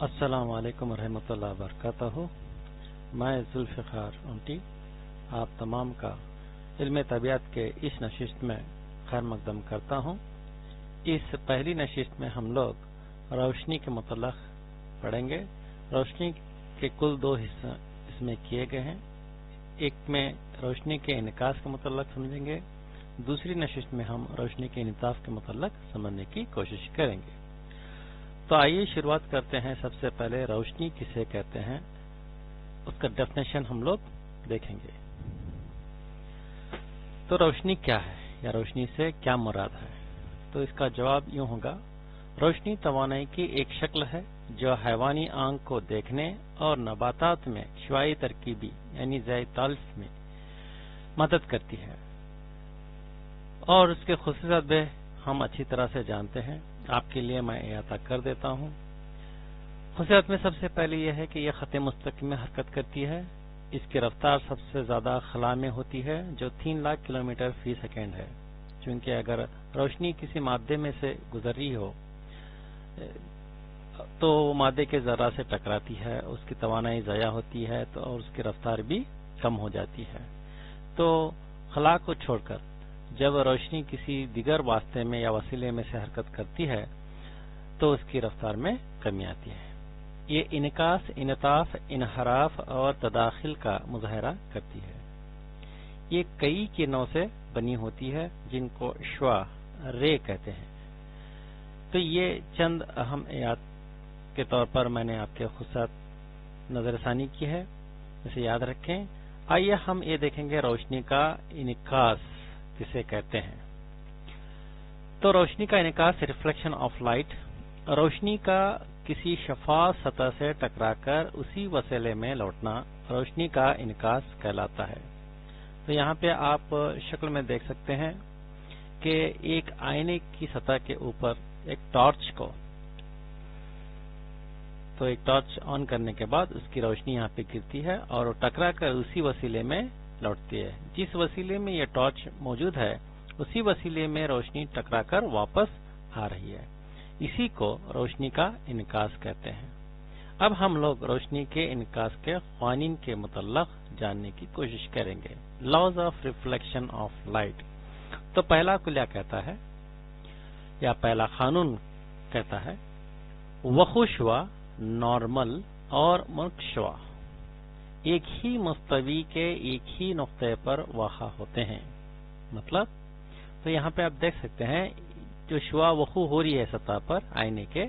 السلام علیکم ورحمۃ اللہ وبرکاتہ۔ میں ذوالفقار اونٹی آپ تمام کا علم طبیعت کے اس نشست میں خیر مقدم کرتا ہوں۔ اس پہلی نشست میں ہم لوگ روشنی کے متعلق پڑھیں گے۔ روشنی کے کل دو حصے اس میں کیے گئے ہیں۔ ایک میں روشنی کے انعکاس کے متعلق سمجھیں گے، دوسری نشست میں ہم روشنی کے انعطاف کے متعلق سمجھنے کی کوشش کریں گے۔ تو آئیے شروعات کرتے ہیں۔ سب سے پہلے روشنی کسے کہتے ہیں اس کا ڈیفینیشن ہم لوگ دیکھیں گے۔ تو روشنی کیا ہے یا روشنی سے کیا مراد ہے؟ تو اس کا جواب یوں ہوگا، روشنی توانائی کی ایک شکل ہے جو حیوانی آنکھ کو دیکھنے اور نباتات میں شعاعی ترکیبی یعنی ذیلیت میں مدد کرتی ہے، اور اس کے خصوصیات بھی ہم اچھی طرح سے جانتے ہیں۔ آپ کے لیے میں احاطہ کر دیتا ہوں۔ خصوصیات میں سب سے پہلے یہ ہے کہ یہ خط مستقیم میں حرکت کرتی ہے۔ اس کی رفتار سب سے زیادہ خلا میں ہوتی ہے جو 3 لاکھ کلومیٹر فی سیکنڈ ہے، چونکہ اگر روشنی کسی مادے میں سے گزر رہی ہو تو مادے کے ذرہ سے ٹکراتی ہے، اس کی توانائی ضائع ہوتی ہے اور اس کی رفتار بھی کم ہو جاتی ہے۔ تو خلا کو چھوڑ کر جب روشنی کسی دیگر واسطے میں یا وسیلے میں سے حرکت کرتی ہے تو اس کی رفتار میں کمی آتی ہے۔ یہ انعکاس، انعطاف، انحراف اور تداخل کا مظاہرہ کرتی ہے۔ یہ کئی کرنوں سے بنی ہوتی ہے جن کو شعاع رے کہتے ہیں۔ تو یہ چند اہم آیات کے طور پر میں نے آپ کے خصوصیات نظر ثانی کی ہے، اسے یاد رکھیں۔ آئیے ہم یہ دیکھیں گے روشنی کا انعکاس کسے کہتے ہیں۔ تو روشنی کا انعکاس، ریفلیکشن آف لائٹ، روشنی کا کسی شفاف سطح سے ٹکرا کر اسی وسیلے میں لوٹنا روشنی کا انعکاس کہلاتا ہے۔ تو یہاں پہ آپ شکل میں دیکھ سکتے ہیں کہ ایک آئینے کی سطح کے اوپر ایک ٹارچ آن کرنے کے بعد اس کی روشنی یہاں پہ گرتی ہے اور وہ ٹکرا کر اسی وسیلے میں لوٹتی ہے۔ جس وسیلے میں یہ ٹارچ موجود ہے اسی وسیلے میں روشنی ٹکرا کر واپس آ رہی ہے۔ اسی کو روشنی کا انعکاس کہتے ہیں۔ اب ہم لوگ روشنی کے انعکاس کے قوانین کے متعلق جاننے کی کوشش کریں گے۔ Laws of reflection of light. تو پہلا کلیہ کہتا ہے یا پہلا قانون کہتا ہے، وقوع شعاع، نارمل اور منک شعاع ایک ہی مستوی کے ایک ہی نقطے پر واقع ہوتے ہیں۔ مطلب تو یہاں پہ آپ دیکھ سکتے ہیں جو شعاع وقوع ہو رہی ہے سطح پر آئینے کے،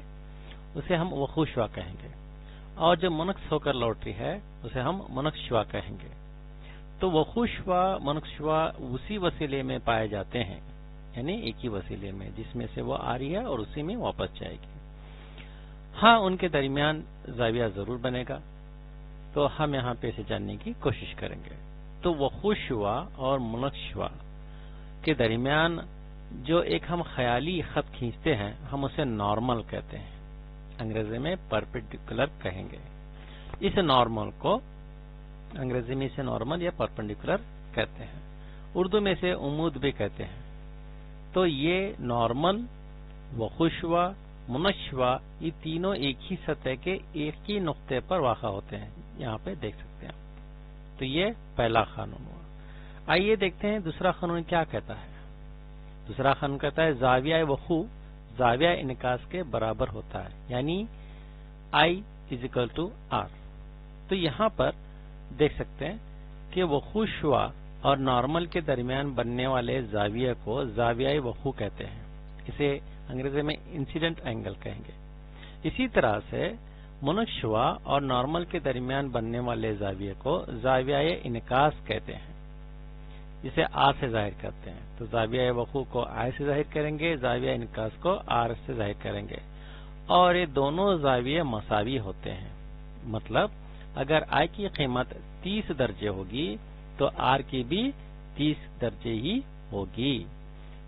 اسے ہم وقوع شعاع کہیں گے، اور جو منعکس ہو کر لوٹ رہی ہے اسے ہم منعکس شعاع کہیں گے۔ تو وقوع شعاع، منعکس شعاع اسی وسیلے میں پائے جاتے ہیں، یعنی ایک ہی وسیلے میں جس میں سے وہ آ رہی ہے اور اسی میں واپس جائے گی۔ ہاں، ان کے درمیان زاویہ ضرور بنے گا، تو ہم یہاں پہ اسے جاننے کی کوشش کریں گے۔ تو وقوع شعاع اور منعکس شعاع کے درمیان جو ایک ہم خیالی خط کھینچتے ہیں ہم اسے نارمل کہتے ہیں، انگریزی میں پرپینڈیکولر کہیں گے۔ اس نارمل کو انگریزی میں اسے نارمل یا پرپینڈیکولر کہتے ہیں، اردو میں اسے عمود بھی کہتے ہیں۔ تو یہ نارمل، وقوع شعاع، منعکس شعاع، یہ تینوں ایک ہی سطح کے ایک ہی نقطے پر واقع ہوتے ہیں، یہاں پہ دیکھ سکتے ہیں۔ تو یہ پہلا قانون ہوا۔ آئیے دیکھتے ہیں دوسرا قانون کیا کہتا ہے۔ دوسرا قانون کہتا ہے زاویہ وقوع زاویہ انعکاس کے برابر ہوتا ہے، یعنی I=R۔ تو یہاں پر دیکھ سکتے ہیں کہ وقوع شعاع اور نارمل کے درمیان بننے والے زاویہ کو زاویہ وقوع کہتے ہیں، اسے انگریزی میں انسیڈنٹ اینگل کہیں گے۔ اسی طرح سے منعکس شعاع اور نارمل کے درمیان بننے والے زاویہ کو زاویہ انعکاس کہتے ہیں، جسے R سے ظاہر کرتے ہیں۔ تو زاویہ وقوع کو I سے ظاہر کریں گے، زاویہ انعکاس کو R سے ظاہر کریں گے، اور یہ دونوں زاویہ مساوی ہوتے ہیں۔ مطلب اگر I کی قیمت 30 درجے ہوگی تو R کی بھی 30 درجے ہی ہوگی۔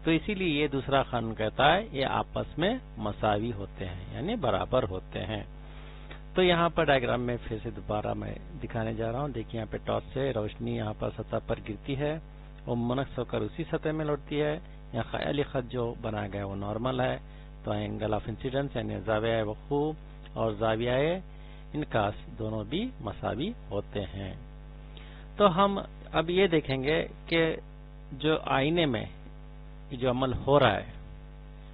تو اسی لیے یہ دوسرا قانون کہتا ہے یہ آپس میں مساوی ہوتے ہیں، یعنی برابر ہوتے ہیں۔ تو یہاں پر ڈائیگرام میں پھر سے دوبارہ میں دکھانے جا رہا ہوں۔ دیکھیے یہاں پہ ٹارچ سے روشنی یہاں پر سطح پر گرتی ہے، وہ منعکس ہو کر اسی سطح میں لوٹتی ہے۔ یہاں خیالی خط جو بنا گیا وہ نارمل ہے، تو اینگل آف انسیڈنس یعنی زاویہ وقوع اور زاویہ انعکاس دونوں بھی مساوی ہوتے ہیں۔ تو ہم اب یہ دیکھیں گے کہ جو آئینے میں جو عمل ہو رہا ہے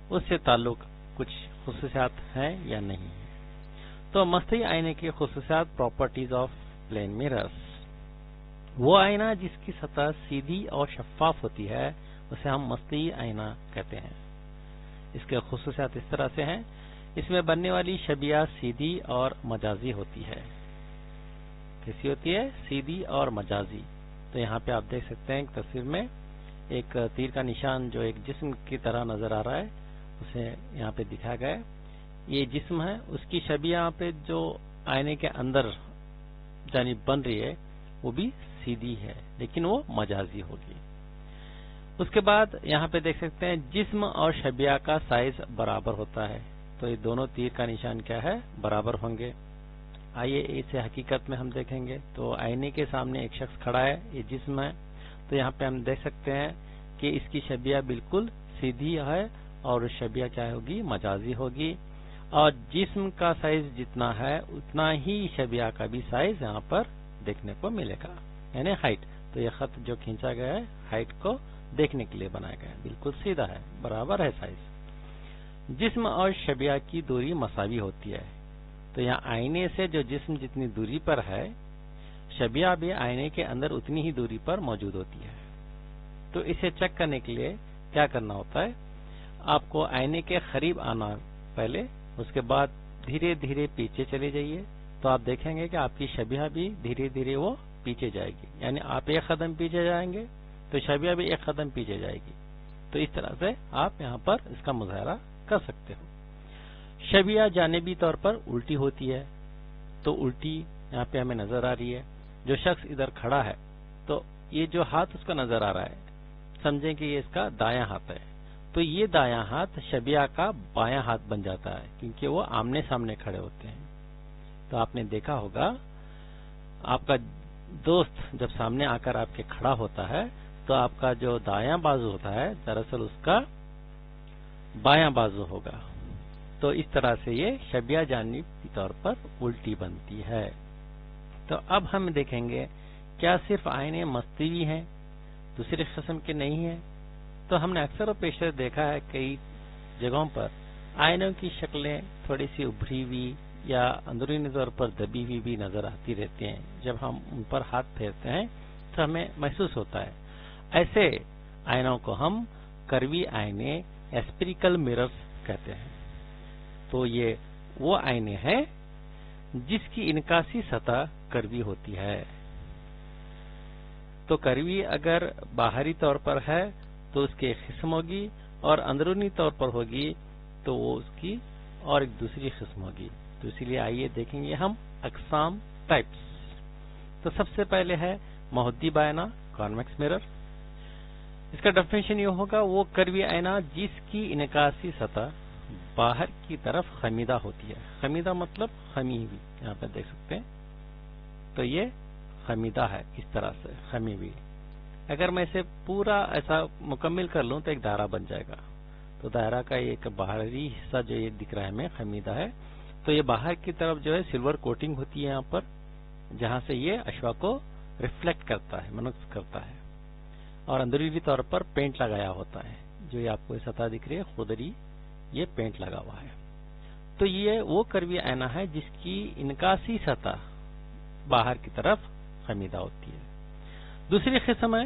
اس سے تعلق کچھ خصوصیات ہیں یا نہیں ہے۔ تو مستوی آئینے کی خصوصیات، پراپرٹیز آف پلین میررز۔ وہ آئینہ جس کی سطح سیدھی اور شفاف ہوتی ہے اسے ہم مستوی آئینہ کہتے ہیں۔ اس کے خصوصیات اس طرح سے ہیں، اس میں بننے والی شبیہ سیدھی اور مجازی ہوتی ہے۔ کیسی ہوتی ہے؟ سیدھی اور مجازی۔ تو یہاں پہ آپ دیکھ سکتے ہیں تصویر میں ایک تیر کا نشان جو ایک جسم کی طرح نظر آ رہا ہے، اسے یہاں پہ دکھایا گیا ہے۔ یہ جسم ہے، اس کی شبیہ یہاں پہ جو آئینے کے اندر جانب بن رہی ہے وہ بھی سیدھی ہے لیکن وہ مجازی ہوگی۔ اس کے بعد یہاں پہ دیکھ سکتے ہیں جسم اور شبیہ کا سائز برابر ہوتا ہے۔ تو یہ دونوں تیر کا نشان کیا ہے؟ برابر ہوں گے۔ آئیے اسے حقیقت میں ہم دیکھیں گے۔ تو آئینے کے سامنے ایک شخص کھڑا ہے، یہ جسم ہے، تو یہاں پہ ہم دیکھ سکتے ہیں کہ اس کی شبیہ بالکل سیدھی ہے اور شبیہ کیا ہوگی؟ مجازی ہوگی، اور جسم کا سائز جتنا ہے اتنا ہی شبیہ کا بھی سائز یہاں پر دیکھنے کو ملے گا، یعنی ہائٹ۔ تو یہ خط جو کھینچا گیا ہے ہائٹ کو دیکھنے کے لیے بنایا گیا ہے، بالکل سیدھا ہے، برابر ہے سائز۔ جسم اور شبیہ کی دوری مساوی ہوتی ہے۔ تو یہاں آئینے سے جو جسم جتنی دوری پر ہے، شبیہ بھی آئینے کے اندر اتنی ہی دوری پر موجود ہوتی ہے۔ تو اسے چیک کرنے کے لیے کیا کرنا ہوتا ہے؟ آپ کو آئینے کے قریب آنا پہلے، اس کے بعد دھیرے دھیرے پیچھے چلے جائیے، تو آپ دیکھیں گے کہ آپ کی شبیہ بھی دھیرے دھیرے وہ پیچھے جائے گی، یعنی آپ ایک قدم پیچھے جائیں گے تو شبیہ بھی ایک قدم پیچھے جائے گی۔ تو اس طرح سے آپ یہاں پر اس کا مظاہرہ کر سکتے ہو۔ شبیہ جانبی طور پر الٹی ہوتی ہے، تو الٹی یہاں پہ ہمیں نظر آ رہی ہے۔ جو شخص ادھر کھڑا ہے تو یہ جو ہاتھ اس کا نظر آ رہا ہے، سمجھیں کہ یہ اس کا دایاں ہاتھ ہے، تو یہ دایاں ہاتھ شبیہ کا بایاں ہاتھ بن جاتا ہے کیونکہ وہ آمنے سامنے کھڑے ہوتے ہیں۔ تو آپ نے دیکھا ہوگا آپ کا دوست جب سامنے آ کر آپ کے کھڑا ہوتا ہے تو آپ کا جو دایاں بازو ہوتا ہے دراصل اس کا بایاں بازو ہوگا۔ تو اس طرح سے یہ شبیہ جانبی طور پر الٹی بنتی ہے۔ تو اب ہم دیکھیں گے کیا صرف آئینے مستوی ہیں، دوسری قسم کے نہیں ہیں؟ تو ہم نے اکثر و بیشتر دیکھا ہے کئی جگہوں پر آئینوں کی شکلیں تھوڑی سی ابھری ہوئی یا اندرونی طور پر دبی ہوئی بھی نظر آتی رہتی ہیں۔ جب ہم ان پر ہاتھ پھیرتے ہیں تو ہمیں محسوس ہوتا ہے۔ ایسے آئینوں کو ہم کروی آئینے اسپیریکل میررز کہتے ہیں۔ تو یہ وہ آئینے ہیں جس کی انعکاسی سطح کروی ہوتی ہے۔ تو کروی اگر باہری طور پر ہے تو اس کی ایک قسم ہوگی، اور اندرونی طور پر ہوگی تو وہ اس کی اور ایک دوسری قسم ہوگی۔ تو اسی لیے آئیے دیکھیں گے ہم اقسام، ٹائپس۔ تو سب سے پہلے ہے محدب آئینہ، کانویکس میرر۔ اس کا ڈیفینیشن یہ ہوگا وہ کروی آئینہ جس کی انعکاسی سطح باہر کی طرف خمیدہ ہوتی ہے۔ خمیدہ مطلب خمی ہوئی، یہاں پہ دیکھ سکتے ہیں۔ تو یہ خمیدہ ہے، اس طرح سے خمی ہوئی۔ اگر میں اسے پورا ایسا مکمل کر لوں تو ایک دائرہ بن جائے گا۔ تو دائرہ کا ایک باہری حصہ جو یہ دکھ رہا ہے ہمیں خمیدہ ہے، تو یہ باہر کی طرف جو ہے سلور کوٹنگ ہوتی ہے یہاں پر، جہاں سے یہ اشوا کو ریفلیکٹ کرتا ہے، منعکس کرتا ہے، اور اندرونی طور پر پینٹ لگایا ہوتا ہے۔ جو یہ آپ کو سطح دکھ رہی ہے خودری، یہ پینٹ لگا ہوا ہے۔ تو یہ وہ کروی آئینہ ہے جس کی انعکاسی سطح باہر کی طرف خمیدہ ہوتی ہے۔ دوسری قسم ہے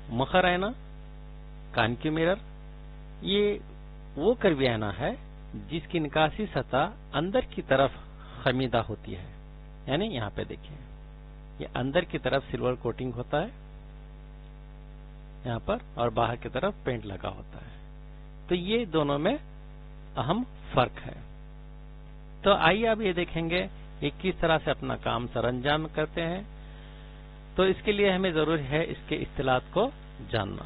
مخر آئینہ، کانکیو میرر۔ یہ وہ کروی آئینہ ہے جس کی انعکاسی سطح اندر کی طرف خمیدہ ہوتی ہے، یعنی یہاں پہ دیکھیں یہ اندر کی طرف سلور کوٹنگ ہوتا ہے یہاں پر، اور باہر کی طرف پینٹ لگا ہوتا ہے۔ تو یہ دونوں میں اہم فرق ہے۔ تو آئیے اب یہ دیکھیں گے یہ کس طرح سے اپنا کام سر انجام کرتے ہیں۔ تو اس کے لیے ہمیں ضروری ہے اس کے اصطلاحات کو جاننا۔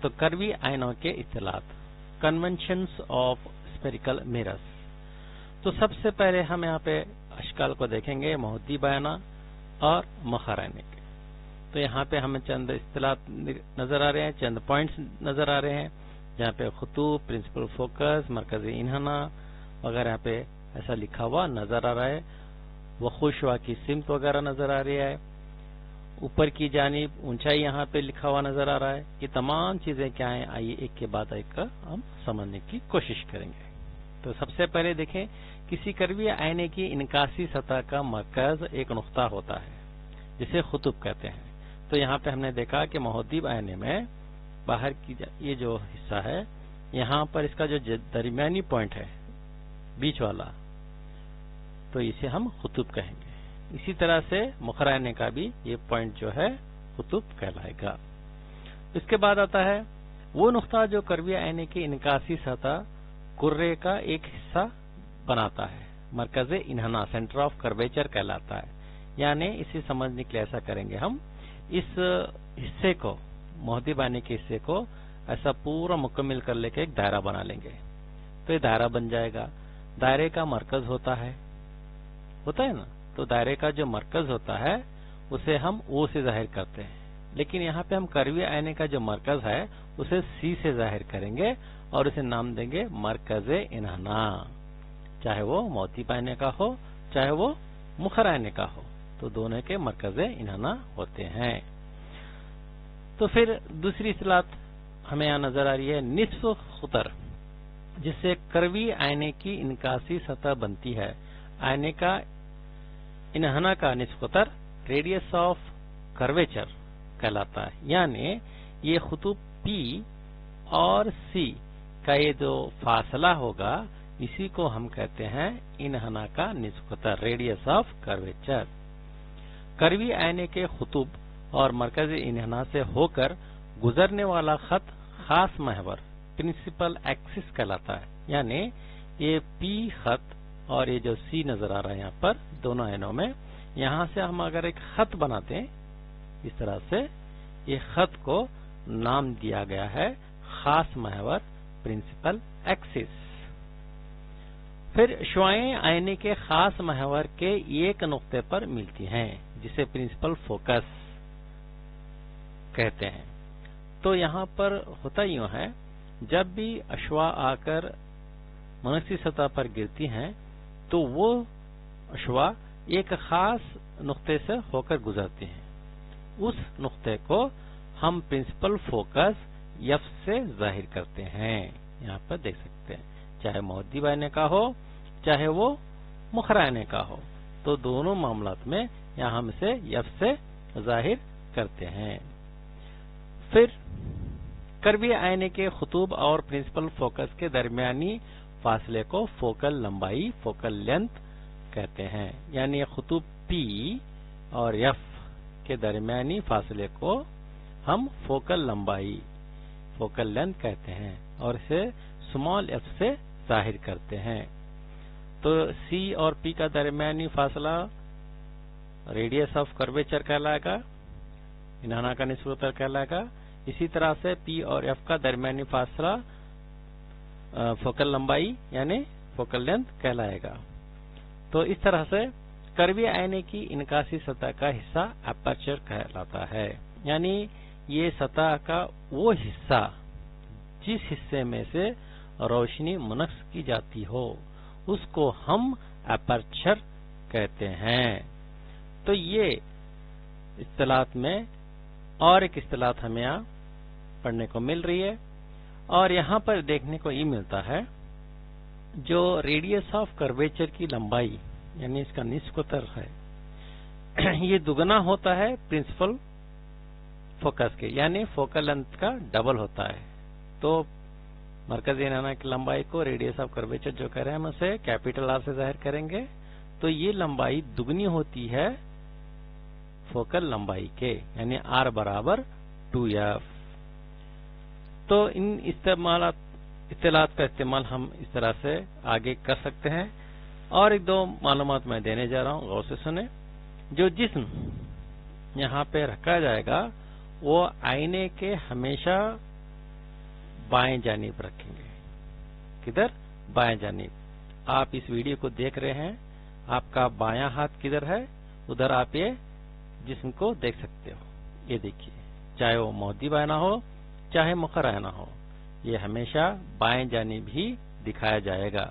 تو کروی آئینوں کے اصطلاحات، کنونشنز آف اسپیریکل میررز۔ تو سب سے پہلے ہم یہاں پہ اشکال کو دیکھیں گے محدب آئینہ اور مخر آئینے کے۔ تو یہاں پہ ہمیں چند اصطلاحات نظر آ رہے ہیں، چند پوائنٹس نظر آ رہے ہیں، جہاں پہ خطوط، پرنسپل فوکس، مرکزی انحناء وغیرہ یہاں پہ ایسا لکھا ہوا نظر آ رہا ہے، وہ خوشوا کی سمت وغیرہ نظر آ رہی ہے، اوپر کی جانب اونچائی یہاں پہ لکھا ہوا نظر آ رہا ہے. یہ تمام چیزیں کیا ہیں، آئیے ایک کے بعد ایک کا ہم سمجھنے کی کوشش کریں گے. تو سب سے پہلے دیکھیں، کسی کروی آئینے کی انعکاسی سطح کا مرکز ایک نقطہ ہوتا ہے جسے خطب کہتے ہیں. تو یہاں پہ ہم نے دیکھا کہ محدب آئینے میں باہر کی یہ جو حصہ ہے، یہاں پر اس کا جو درمیانی پوائنٹ ہے بیچ والا، تو اسے ہم خطب کہیں گے. اسی طرح سے مخر آئینے کا بھی یہ پوائنٹ جو ہے خطب کہلائے گا. اس کے بعد آتا ہے وہ نقطہ جو کروی آئینے کی انعکاسی سطح کرے کا ایک حصہ بناتا ہے، مرکز انحناء سینٹر آف کرویچر کہلاتا ہے. یعنی اسے سمجھنے کے لیے ایسا کریں گے، ہم اس حصے کو، محدب آئینے کے حصے کو ایسا پورا مکمل کر لے کے ایک دائرہ بنا لیں گے. تو یہ دائرہ بن جائے گا. دائرے کا مرکز ہوتا ہے نا، تو دائرے کا جو مرکز ہوتا ہے اسے ہم او سے ظاہر کرتے ہیں. لیکن یہاں پہ ہم کروی آئینے کا جو مرکز ہے اسے سی سے ظاہر کریں گے اور اسے نام دیں گے مرکز انحناء، چاہے وہ محدب آئینے کا ہو چاہے وہ مخر آئینے کا ہو، تو دونوں کے مرکز انحناء ہوتے ہیں. تو پھر دوسری اصطلاح ہمیں یہاں نظر آ رہی ہے نصف قطر، جس سے کروی آئینے کی انعکاسی سطح بنتی ہے. آئینے کا انحناء کا نصف قطر ریڈیس آف کرویچر کہلاتا ہے. یعنی یہ خطوط پی اور سی کا یہ جو فاصلہ ہوگا اسی کو ہم کہتے ہیں انحناء کا نصف قطر، ریڈیس آف کرویچر. کروی آئینے کے خطوط اور مرکز انحناء سے ہو کر گزرنے والا خط خاص محور پرنسپل ایکسس کہلاتا ہے. یعنی یہ پی خط اور یہ جو سی نظر آ رہا ہے یہاں پر دونوں آئینوں میں، یہاں سے ہم اگر ایک خط بناتے ہیں اس طرح سے، یہ خط کو نام دیا گیا ہے خاص محور پرنسپل ایکسس. پھر شعاعیں آئینے کے خاص محور کے ایک نقطے پر ملتی ہیں جسے پرنسپل فوکس کہتے ہیں. تو یہاں پر ہوتا یوں ہے، جب بھی اشعاع آ کر منحصر سطح پر گرتی ہیں تو وہ اشعاع ایک خاص نقطے سے ہو کر گزرتی ہیں. اس نقطے کو ہم پرنسپل فوکس ایف سے ظاہر کرتے ہیں. یہاں پر دیکھ سکتے ہیں، چاہے محدب آئینے کا ہو چاہے وہ مخر آئینے کا ہو، تو دونوں معاملات میں یہاں ہم اسے ایف سے ظاہر کرتے ہیں. پھر کروی آئینے کے خطوط اور پرنسپل فوکس کے درمیانی فاصلے کو فوکل لمبائی، فوکل لینتھ کہتے ہیں. یعنی خطوط پی اور ایف کے درمیانی فاصلے کو ہم فوکل لمبائی، فوکل لینتھ کہتے ہیں اور اسے اسمال ایف سے ظاہر کرتے ہیں. تو سی اور پی کا درمیانی فاصلہ ریڈیس آف کرویچر کہلائے گا، انحناء کا نصف قطر کہلائے گا. اسی طرح سے پی اور ایف کا درمیانی فاصلہ فوکل لمبائی یعنی فوکل لینتھ کہلائے گا. تو اس طرح سے کروی آئینے کی انعکاسی سطح کا حصہ اپرچر کہلاتا ہے. یعنی یہ سطح کا وہ حصہ جس حصے میں سے روشنی منعکس کی جاتی ہو اس کو ہم اپرچر کہتے ہیں. تو یہ اصطلاحات میں اور ایک اصطلاح ہمیں یہاں پڑھنے کو مل رہی ہے، اور یہاں پر دیکھنے کو یہ ملتا ہے جو ریڈیس آف کرویچر کی لمبائی یعنی اس کا نصف قطر ہے، یہ دگنا ہوتا ہے پرنسپل فوکس کے، یعنی فوکل لینتھ کا ڈبل ہوتا ہے. تو مرکز انحناء کی لمبائی کو ریڈیس آف کرویچر جو کہہ رہے ہیں ہم اسے کیپیٹل آر سے ظاہر کریں گے. تو یہ لمبائی دگنی ہوتی ہے فوکل لمبائی کے، یعنی آر برابر 2f. تو ان اصطلاحات کا استعمال ہم اس طرح سے آگے کر سکتے ہیں. اور ایک دو معلومات میں دینے جا رہا ہوں، غور سے سنیں. جو جسم یہاں پہ رکھا جائے گا وہ آئینے کے ہمیشہ بائیں جانب رکھیں گے. کدھر؟ بائیں جانب. آپ اس ویڈیو کو دیکھ رہے ہیں، آپ کا بایاں ہاتھ کدھر ہے ادھر آپ یہ جسم کو دیکھ سکتے ہو. یہ دیکھیے، چاہے وہ محدب آئینہ ہو چاہے مخر آئینہ ہو، یہ ہمیشہ بائیں جانب ہی دکھایا جائے گا.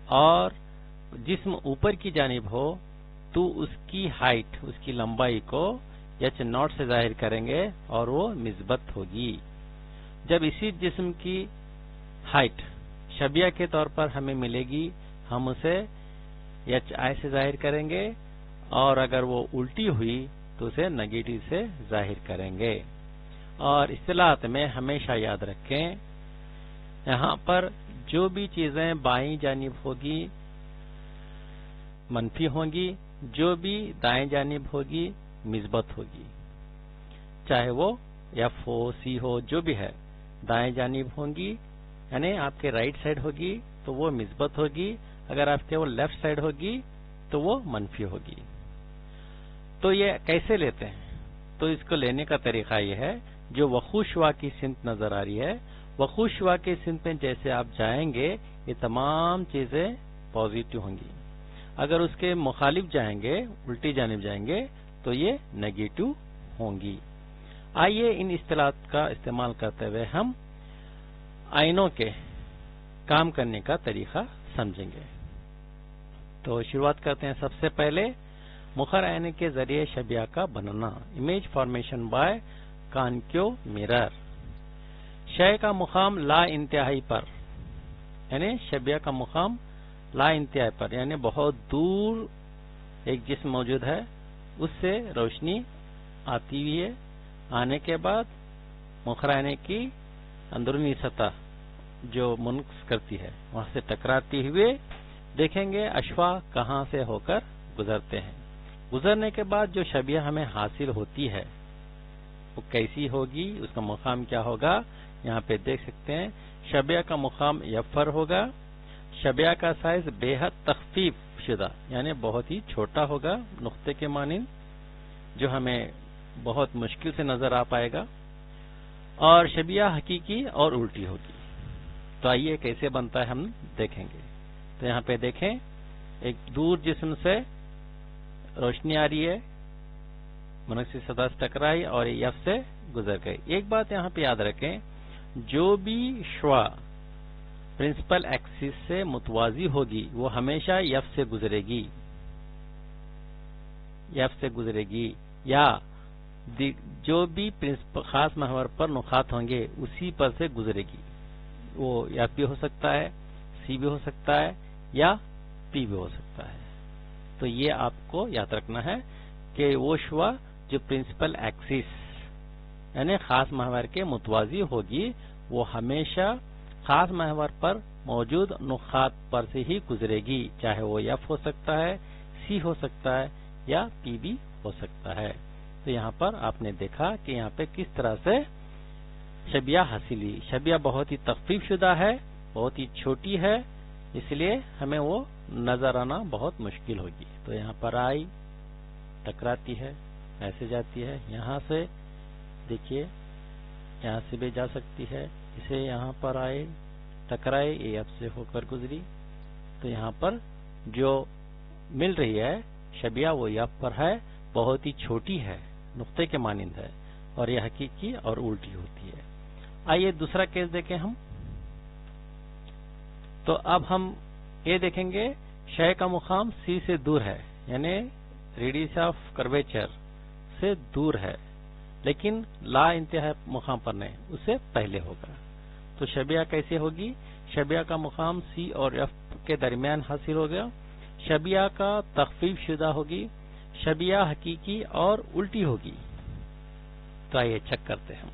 اور जिस्म ऊपर की जानिब हो तो उसकी हाइट, उसकी लंबाई को यच नॉट से जाहिर करेंगे और वो मिस्बत होगी। जब इसी जिस्म की हाइट शबिया के तौर पर हमें मिलेगी, हम उसे यच आई से जाहिर करेंगे, और अगर वो उल्टी हुई तो उसे नेगेटिव से जाहिर करेंगे। और इस्तिलाहत में हमेशा याद रखें, यहाँ पर जो भी चीजें बाईं जानिब होगी मनफी होंगी, जो भी दाएं जानिब होगी मिस्बत होगी। चाहे वो एफ हो, सी हो, जो भी है, दाएं जानिब होंगी, यानी आपके राइट साइड होगी तो वो मिस्बत होगी, अगर आपके वो लेफ्ट साइड होगी तो वो मनफी होगी। तो ये कैसे लेते हैं? तो इसको लेने का तरीका ये है, जो वखुशवा की सिंत नजर आ रही है, वखुशवा की सिंत में जैसे आप जाएंगे ये तमाम चीजें पॉजिटिव होंगी। अगर उसके मुखालिफ जाएंगे, उल्टी जानिब जाएंगे तो ये नेगेटिव होंगी। आइए इन इस्तिलाहात का इस्तेमाल करते हुए हम आइनों के काम करने का तरीका समझेंगे। तो शुरुआत करते हैं। सबसे पहले मुखर आईने के जरिए शबिया का बनना, image formation by concave mirror. शय का मुकाम ला इंतहाई पर, यानी शबिया का मुकाम ला इंतहाई पर, यानी बहुत दूर एक जिस्म मौजूद है, उससे रोशनी आती हुई है। आने के बाद मुखर आईने की अंदरूनी सतह जो मुनक्स करती है वहां से टकराती हुए देखेंगे अश्वा कहां से होकर गुजरते हैं। गुजरने के बाद जो शबिया हमें हासिल होती है वो कैसी होगी, उसका मुकाम क्या होगा, यहाँ पे देख सकते हैं। शबिया का मुकाम यफर होगा। शबिया का साइज बेहद तखफीफ शुदा, यानी बहुत ही छोटा होगा, नुक्ते के मानिंद, जो हमें बहुत मुश्किल से नजर आ पाएगा। और शबिया हकीकी और उल्टी होगी। तो आइए कैसे बनता है हम देखेंगे। तो यहाँ पे देखें, एक दूर जिस्म से रोशनी आ रही है, मनक्सी सतह से टकराई और यफ से गुजर गई। एक बात यहाँ पे याद रखें, जो भी श्वा प्रिंसिपल एक्सिस से मुतवाजी होगी वो हमेशा यफ से गुजरेगी, यफ से गुजरेगी, या जो भी खास महवर पर नुकात होंगे उसी पर से गुजरेगी। वो एफ भी हो सकता है, सी भी हो सकता है, या पी भी हो सकता है। तो ये आपको याद रखना है कि वो शुआ जो प्रिंसिपल एक्सिस यानी खास महवर के मुतवाजी होगी वो हमेशा खास महवर पर मौजूद नुकात पर से ही गुजरेगी, चाहे वो एफ हो सकता है, सी हो सकता है, या पी भी हो सकता है। तो यहाँ पर आपने देखा कि यहाँ पे किस तरह से शबिया हासिली। शबिया बहुत ही तखफीफ शुदा है, बहुत ही छोटी है, इसलिए हमें वो नजर आना बहुत मुश्किल होगी। तो यहाँ पर आई, टकराती है, ऐसे जाती है, यहाँ से देखिए, यहाँ से भी जा सकती है, इसे यहाँ पर आए, टकराए, ये एफ से होकर गुजरी। तो यहाँ पर जो मिल रही है शबिया वो एफ पर है, बहुत ही छोटी है, नुक्ते के मानिंद है, और यह हकीकी और उल्टी होती है। आइए दूसरा केस देखें हम। तो अब हम ये देखेंगे, शय का मुकाम सी से दूर है, यानी रेडियस ऑफ कर्वेचर से दूर है, लेकिन ला इंतहा मुकाम पर नहीं, उससे पहले होगा। तो शबिया कैसे होगी? शबिया का मुकाम सी और एफ के दरमियान हासिल हो गया। शबिया का तखफीफ शुदा होगी। शबिया हकीकी और उल्टी होगी। तो आइए चेक करते हैं।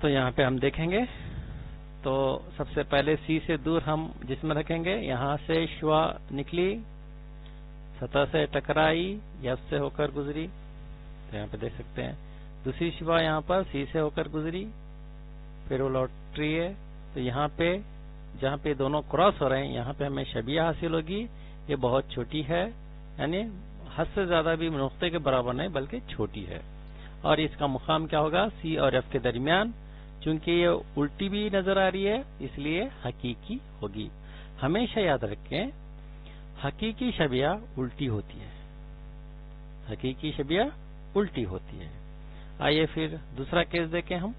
तो यहाँ पे हम देखेंगे, तो सबसे पहले सी से दूर हम जिस्म रखेंगे, यहाँ से श्वा निकली, सतह से टकराई, एफ से होकर गुजरी। तो यहाँ पे देख सकते हैं दूसरी श्वा यहाँ पर सी से होकर गुजरी, फिर वो लौट रही है। तो यहाँ पे जहाँ पे दोनों क्रॉस हो रहे हैं यहाँ पे हमें शबिया हासिल होगी। ये बहुत छोटी है, यानी हद से ज्यादा भी नुक्ते के बराबर नहीं बल्कि छोटी है। और इसका मुकाम क्या होगा? सी और एफ के दरमियान। चूंकि ये उल्टी भी नजर आ रही है इसलिए हकीकी होगी। हमेशा याद रखें, हकीकी शबिया उल्टी होती है, हकीकी शबिया उल्टी होती है। आइए फिर दूसरा केस देखें हम।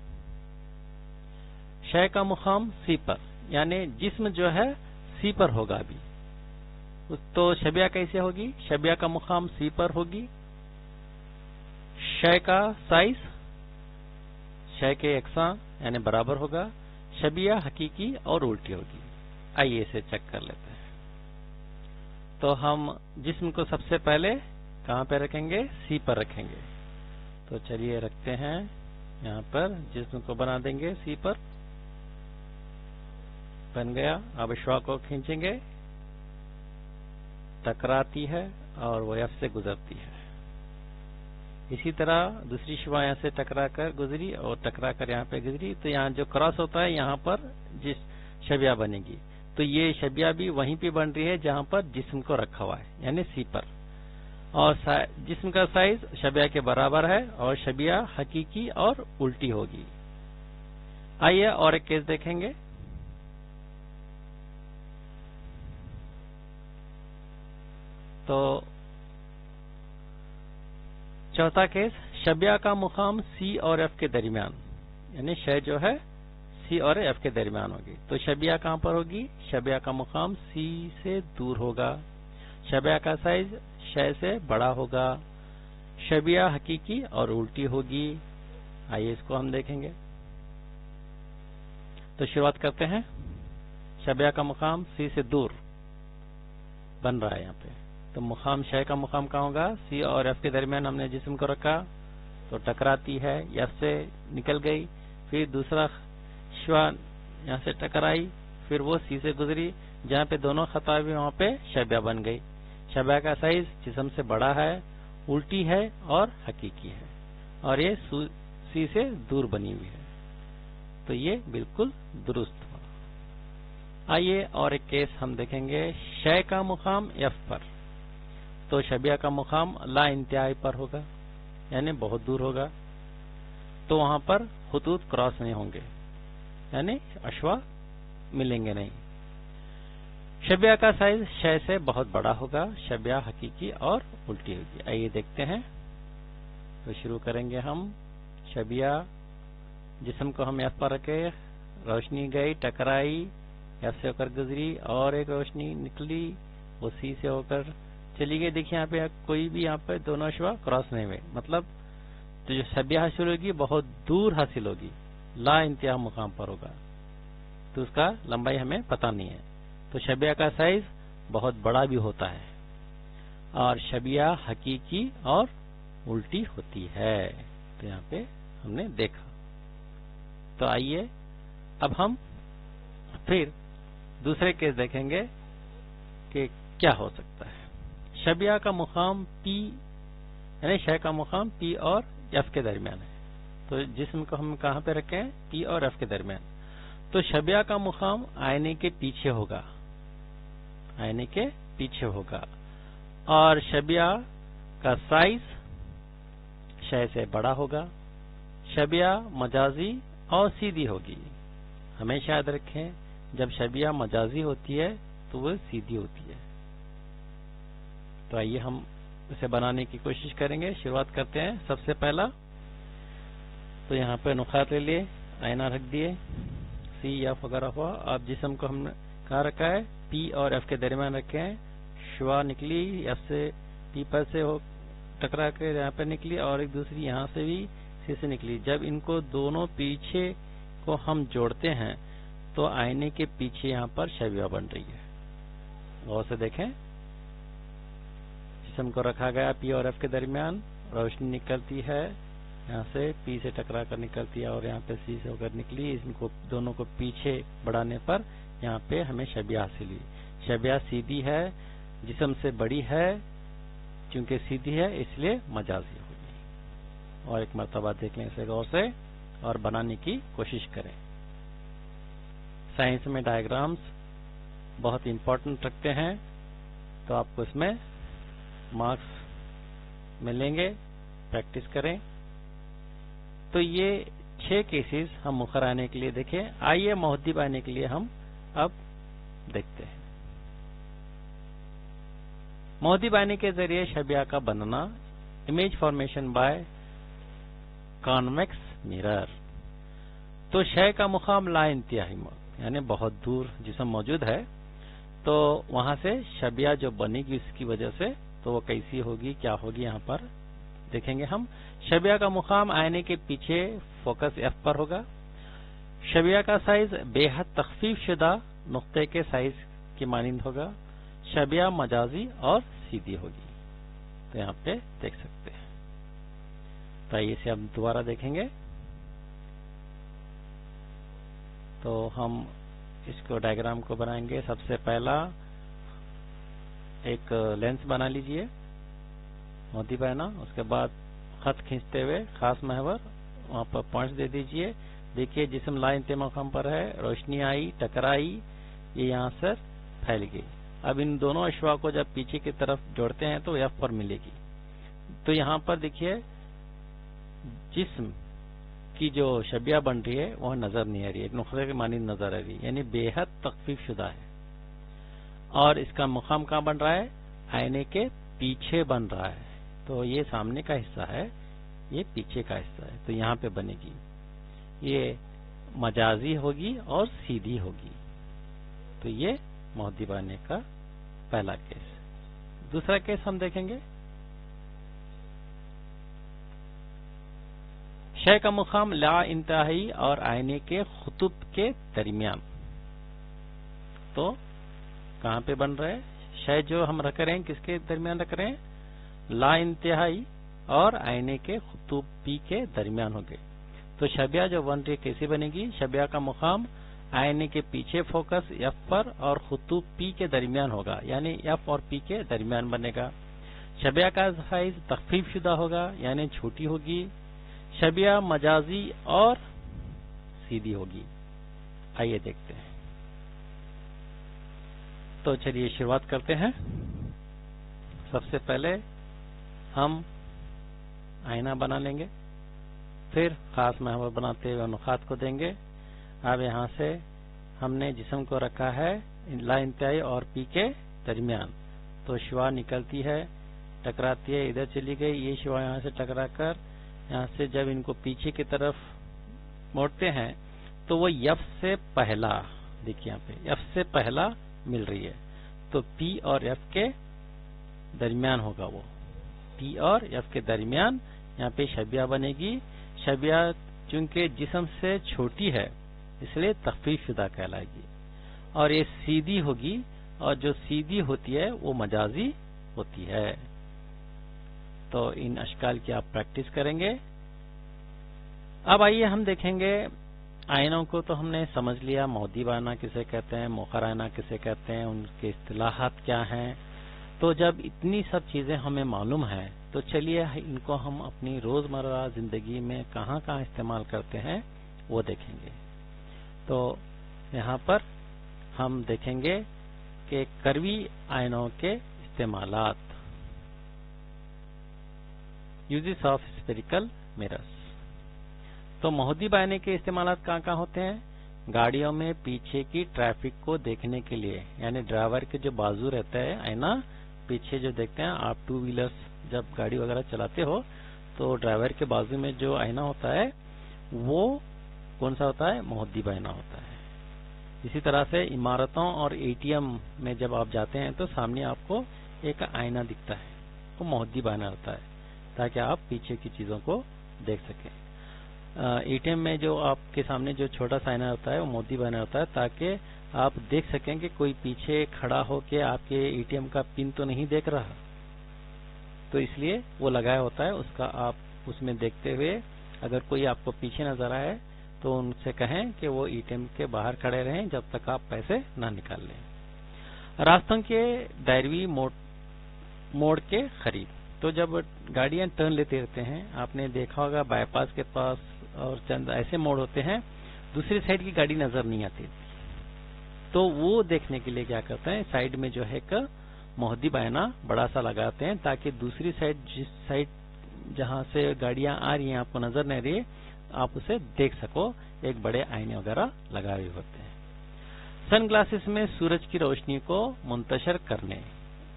शय का मुकाम सी पर, यानी जिस्म जो है सी पर होगा अभी, تو शबिया कैसे होगी? शबिया का मुकाम सी पर होगी। शय का साइज शय के यकसा यानी बराबर होगा। शबिया हकीकी और उल्टी होगी। आइए इसे चेक कर लेते हैं। तो हम जिस्म को सबसे पहले कहां पे रखेंगे? सी पर रखेंगे। तो चलिए रखते हैं यहां पर, जिस्म को बना देंगे सी पर। बन गया। अब श्वा को खींचेंगे, टकराती है और वो एफ से गुजरती है। इसी तरह दूसरी श्वा यहां से टकरा कर गुजरी और टकरा कर यहां पे गुजरी। तो यहां जो क्रॉस होता है यहां पर जिस शबिया बनेगी, तो ये शबिया भी वहीं पे बन रही है जहां पर जिस्म को रखा हुआ है, यानी सी पर। और जिस्म का साइज शबिया के बराबर है और शबिया हकीकी और उल्टी होगी। आइए और एक केस देखेंगे। तो चौथा केस, शबिया का मुकाम सी और एफ के दरमियान, यानी शय जो है सी और एफ के दरमियान होगी। तो शबिया कहां पर होगी? शबिया का मुकाम सी से दूर होगा। शबिया का साइज शय से बड़ा होगा। शबिया हकीकी और उल्टी होगी। आइए इसको हम देखेंगे। तो शुरुआत करते हैं। शबिया का मुकाम सी से दूर बन रहा है यहाँ पे। तो मुकाम शय का मुकाम कहाँ होगा? सी और एफ के दरमियान हमने जिस्म को रखा, तो टकराती है, एफ से निकल गई। फिर दूसरा श्वा यहाँ से टकराई, फिर वो सी से गुजरी। जहाँ पे दोनों खता हुई वहां पे शबिया बन गई। शबिया का साइज जिस्म से बड़ा है, उल्टी है और हकीकी है, और ये सी से दूर बनी हुई है। तो ये बिल्कुल दुरुस्त हुआ। आइए और एक केस हम देखेंगे। शय का मुकाम एफ पर, तो शबिया का मुकाम ला इंतहाई पर होगा, यानी बहुत दूर होगा। तो वहां पर खुतूत क्रॉस नहीं होंगे, यानी अश्वा मिलेंगे नहीं। शबिया का साइज शय से बहुत बड़ा होगा। शबिया हकीकी और उल्टी होगी। आइए देखते हैं। तो शुरू करेंगे हम। शबिया जिस्म को हम एफ पर रखे, रोशनी गई, टकराई, एफ से होकर गुजरी, और एक रोशनी निकली, वो सी से होकर चली गई। देखिए यहाँ पे कोई भी यहाँ पे दोनों अश्वा क्रॉस नहीं हुए, मतलब तो जो शबिया हासिल होगी बहुत दूर हासिल होगी, ला इंतहा मुकाम पर होगा। तो उसका लंबाई हमें पता नहीं है। तो शबिया का साइज बहुत बड़ा भी होता है, और शबिया हकीकी और उल्टी होती है। तो यहाँ पे हमने देखा। तो आइए अब हम फिर दूसरे केस देखेंगे कि क्या हो सकता है। शबिया का मुकाम पी, यानी शय का मुकाम पी और एफ के दरमियान है। तो जिस्म को हम कहां पे रखे हैं? पी और एफ के दरमियान। तो शबिया का मुकाम आईने के पीछे होगा, आईने के पीछे होगा, और शबिया का साइज शय से बड़ा होगा। शबिया मजाजी और सीधी होगी। हमेशा याद रखें, जब शबिया मजाजी होती है तो वो सीधी होती है। तो आइए हम इसे बनाने की कोशिश करेंगे। शुरुआत करते हैं। सबसे पहला तो यहाँ पे नुकात ले लिए, आईना रख दिए, सी एफ वगैरह हुआ। अब जिस्म को हमने कहाँ रखा है? पी और एफ के दरमियान रखे हैं। श्वा निकली, एफ से पी पर से हो टकरा कर यहाँ पे निकली, और एक दूसरी यहाँ से भी सी से निकली। जब इनको दोनों पीछे को हम जोड़ते हैं तो आईने के पीछे यहाँ पर शबिया बन रही है। गौर से देखें। जिस्म को रखा गया पी और एफ के दरमियान, रोशनी निकलती है, यहाँ से पी से टकरा कर निकलती है और यहाँ पे सी से होकर निकली। इनको दोनों को पीछे बढ़ाने पर यहाँ पे हमें शबिया हासिल हुई। शबिया सीधी है, जिस्म से बड़ी है, क्योंकि सीधी है इसलिए मजाजी होगी। और एक मर्तबा देख लें इसे गौर से और बनाने की कोशिश करें। साइंस में डायग्राम्स बहुत इंपॉर्टेंट रखते हैं, तो आपको इसमें मार्क्स मिलेंगे। प्रैक्टिस करें। तो ये 6 केसेस हम मुखर आने के लिए देखें। आइए मुहद्दिब आने के लिए हम अब देखते हैं। मुहद्दिब आने के जरिए शबिया का बनना, image formation by convex mirror. तो शय का मुकाम ला इंतहाई यानी बहुत दूर जिस्म मौजूद है, تو وہاں سے شبیہ جو بनेगी इसकी वजह से तो वो कैसी होगी, क्या होगी, यहाँ पर देखेंगे हम। शबिया का मुकाम आईने के पीछे फोकस एफ पर होगा। शबिया का साइज बेहद तखफीफ शुदा नुक्ते के साइज की मानिंद होगा। शबिया मजाजी और सीधी होगी। तो यहाँ पे देख सकते हैं। तो इसे हम दोबारा देखेंगे। तो हम इसको डायग्राम को बनाएंगे। सबसे पहला एक लेंस बना लीजिए, मोती पहना, उसके बाद खत खींचते हुए खास महवर वहां पर पॉइंट्स दे दीजिए। देखिए जिस्म लाइन ते मकाम पर है, रोशनी आई, टकराई, ये यहाँ से फैल गई। अब इन दोनों अश्वा को जब पीछे की तरफ जोड़ते हैं तो एफ पर मिलेगी। तो यहाँ पर देखिए जिस्म की जो शबिया बन रही है वह नजर नहीं आ रही है, एक नुक्ते की मानी नजर आ रही है, यानी बेहद तखफीफ शुदा है। और इसका मुकाम कहाँ बन रहा है, आईने के पीछे बन रहा है। तो ये सामने का हिस्सा है, ये पीछे का हिस्सा है, तो यहाँ पे बनेगी। ये मजाजी होगी और सीधी होगी। तो ये मुअद्दिबाने का पहला केस। दूसरा केस हम देखेंगे। शय का मुकाम ला इंतहाई और आईने के खुतुब के दरमियान। तो कहाँ पे बन रहे हैं, शय जो हम रख रहे हैं किसके दरमियान रख रहे हैं, ला इंतहाई और आईने के खुतुब पी के दरमियान हो गए। तो शबिया जो बन रही है कैसी बनेगी, शबिया का मुकाम आईने के पीछे फोकस एफ पर और खुतुब पी के दरमियान होगा, यानी एफ और पी के दरमियान बनेगा। शबिया का साइज तखफीफ शुदा होगा, यानी छोटी होगी। शबिया मजाजी और सीधी होगी। आइए देखते हैं। तो चलिए शुरुआत करते हैं। सबसे पहले हम आईना बना लेंगे, फिर खास महवर बनाते हुए नुकात को देंगे। अब यहाँ से हमने जिस्म को रखा है ला इंतहाई और पी के दरमियान। तो शुआ निकलती है, टकराती है, इधर चली गई। ये शुआ यहाँ से टकरा कर यहाँ से जब इनको पीछे की तरफ मोड़ते हैं तो वो एफ से पहला, देखिए यहाँ पे एफ से पहला मिल रही है। तो पी और एफ के दरमियान होगा, वो पी और एफ के दरमियान यहाँ पे शबिया बनेगी। शबिया चूंकि जिस्म से छोटी है इसलिए तखफीफ शुदा कहलाएगी। और ये सीधी होगी, और जो सीधी होती है वो मजाजी होती है। तो इन अशकाल की आप प्रैक्टिस करेंगे। अब आइए हम देखेंगे आइनों को। तो हमने समझ लिया मुअद्दिबाना किसे कहते हैं, मुअख्खर आइना किसे कहते हैं, उनके इस्तिलाहात क्या हैं। तो जब इतनी सब चीजें हमें मालूम है तो चलिए इनको हम अपनी रोजमर्रा जिंदगी में कहाँ कहाँ इस्तेमाल करते हैं वो देखेंगे। तो यहाँ पर हम देखेंगे कि करवी आइनों के इस्तेमालात, यूजेस ऑफ स्फेरिकल मिरर्स। तो मुअद्दिब आईने के इस्तेमालात कहाँ कहाँ होते हैं, गाड़ियों में पीछे की ट्रैफिक को देखने के लिए, यानी ड्राइवर के जो बाजू रहता है आईना, पीछे जो देखते हैं आप टू व्हीलर्स जब गाड़ी वगैरह चलाते हो तो ड्राइवर के बाजू में जो आईना होता है वो कौन सा होता है, मुअद्दिब आईना होता है। इसी तरह से इमारतों और एटीएम में जब आप जाते हैं तो सामने आपको एक आईना दिखता है, वो मुअद्दिब आईना होता है, ताकि आप पीछे की चीजों को देख सकें। एटीएम में जो आपके सामने जो छोटा सा आईना होता है वो मुअद्दिब आईना होता है, ताकि आप देख सकें कि कोई पीछे खड़ा होके आपके एटीएम का पिन तो नहीं देख रहा। तो इसलिए वो लगाया होता है, उसका आप उसमें देखते हुए अगर कोई आपको पीछे नजर आए तो उनसे कहें कि वो एटीएम के बाहर खड़े रहें जब तक आप पैसे ना निकाल लें। रास्तों के दायरवी मोड़ के करीब। तो जब गाड़ियां टर्न लेते रहते हैं, आपने देखा होगा बाईपास के पास और चंद ऐसे मोड़ होते हैं, दूसरी साइड की गाड़ी नजर नहीं आती। तो वो देखने के लिए क्या करते हैं, साइड में जो है एक मुअद्दिब आईना बड़ा सा लगाते हैं, ताकि दूसरी साइड, जिस साइड जहां से गाड़ियां आ रही हैं आपको नजर नहीं रही, आप उसे देख सको। एक बड़े आईने वगैरह लगाए हुए होते हैं। सन ग्लासेस में सूरज की रोशनी को मुंतशर करने।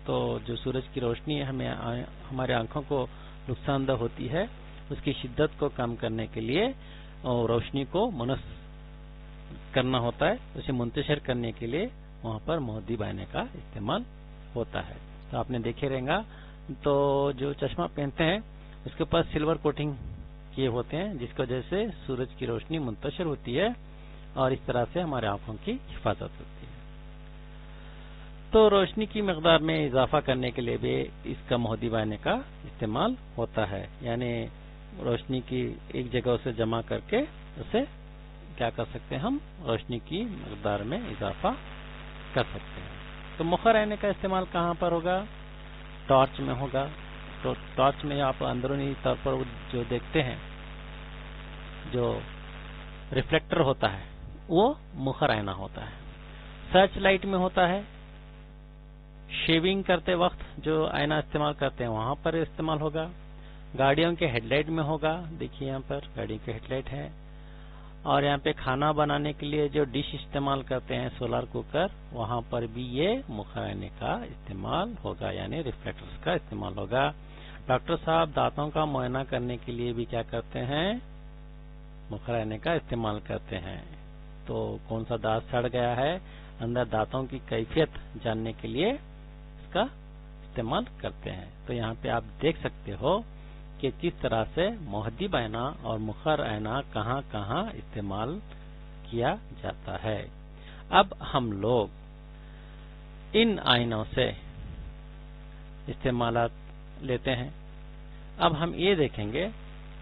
तो जो सूरज की रोशनी हमें हमारे आंखों को नुकसानदह होती है, उसकी शिद्दत को कम करने के लिए और रोशनी को मुनस करना होता है, उसे मुंतशर करने के लिए वहाँ पर मोहद्दीब आईने का इस्तेमाल होता है। तो आपने देखे रहेगा, तो जो चश्मा पहनते हैं उसके ऊपर सिल्वर कोटिंग किए होते हैं, जिसकी वजह से सूरज की रोशनी मुंतशिर होती है और इस तरह से हमारे आंखों की हिफाजत होती है। तो रोशनी की मकदार में इजाफा करने के लिए भी इसका मोहद्दीब आईने का इस्तेमाल होता है, यानी रोशनी की एक जगह से जमा करके उसे क्या कर सकते हैं, हम रोशनी की मकदार में इजाफा कर सकते हैं। तो मुखर आईने का इस्तेमाल कहाँ पर होगा? टॉर्च में होगा। तो टॉर्च में आप अंदरूनी तौर पर जो देखते हैं, जो रिफ्लेक्टर होता है, वो मुखर आईना होता है। सर्च लाइट में होता है। शेविंग करते वक्त जो आईना इस्तेमाल करते हैं वहां पर इस्तेमाल होगा। गाड़ियों के हेडलाइट में होगा, देखिए यहाँ पर गाड़ी के हेडलाइट है। और यहाँ पे खाना बनाने के लिए जो डिश इस्तेमाल करते हैं, सोलर कुकर, वहां पर भी ये मुखर आईने का इस्तेमाल होगा, यानी रिफ्लेक्टर्स का इस्तेमाल होगा। डॉक्टर साहब दांतों का मुआयना करने के लिए भी क्या करते हैं, मुखर आईने का इस्तेमाल करते हैं। तो कौन सा दांत सड़ गया है, अंदर दांतों की कैफियत जानने के लिए इसका इस्तेमाल करते हैं। तो यहाँ पे आप देख सकते हो कि किस तरह से मोहद्दीब आईना और मुखर आईना कहाँ कहाँ इस्तेमाल किया जाता है। अब हम लोग इन आईनों से इस्तेमाल लेते हैं। अब हम ये देखेंगे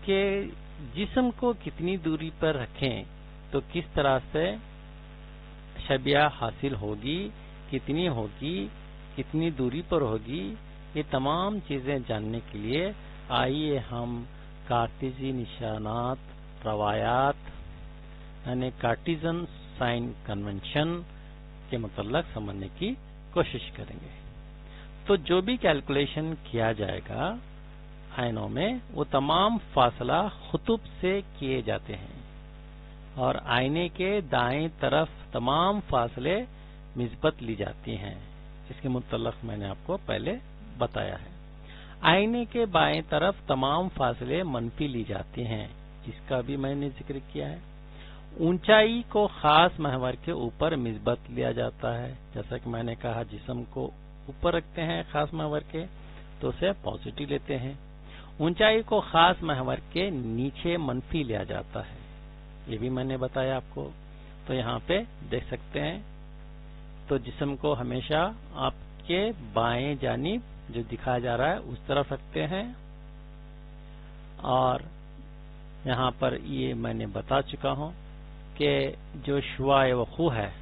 कि जिस्म को कितनी दूरी पर रखें तो किस तरह से शबिया हासिल होगी, कितनी होगी, कितनी दूरी पर होगी, ये तमाम चीजें जानने के लिए आइए हम कार्टेजी निशानात, रवायात यानी कार्टिजन साइन कन्वेंशन के मतलब समझने की कोशिश करेंगे। तो जो भी कैलकुलेशन किया जाएगा आईनों में, वो तमाम फासला खुतुब से किए जाते हैं और आईने के दाएं तरफ तमाम फासले निस्बत ली जाती हैं। इसके मुतल्लक मैंने आपको पहले बताया है। आईने के बाएं तरफ तमाम फासले मनफी ली जाते हैं, इसका भी मैंने जिक्र किया है। ऊंचाई को खास महवर के ऊपर निस्बत लिया जाता है, जैसा कि मैंने कहा जिस्म को ऊपर रखते हैं खास महवर के तो उसे पॉजिटिव लेते हैं। ऊंचाई को खास महवर के नीचे मनफी लिया जाता है, ये भी मैंने बताया आपको। तो यहाँ पे देख सकते हैं, तो जिस्म को हमेशा आपके बाएं जानिब जो दिखाया जा रहा है उस तरफ रखते हैं और यहाँ पर ये मैंने बता चुका हूँ कि जो शुआए वखू है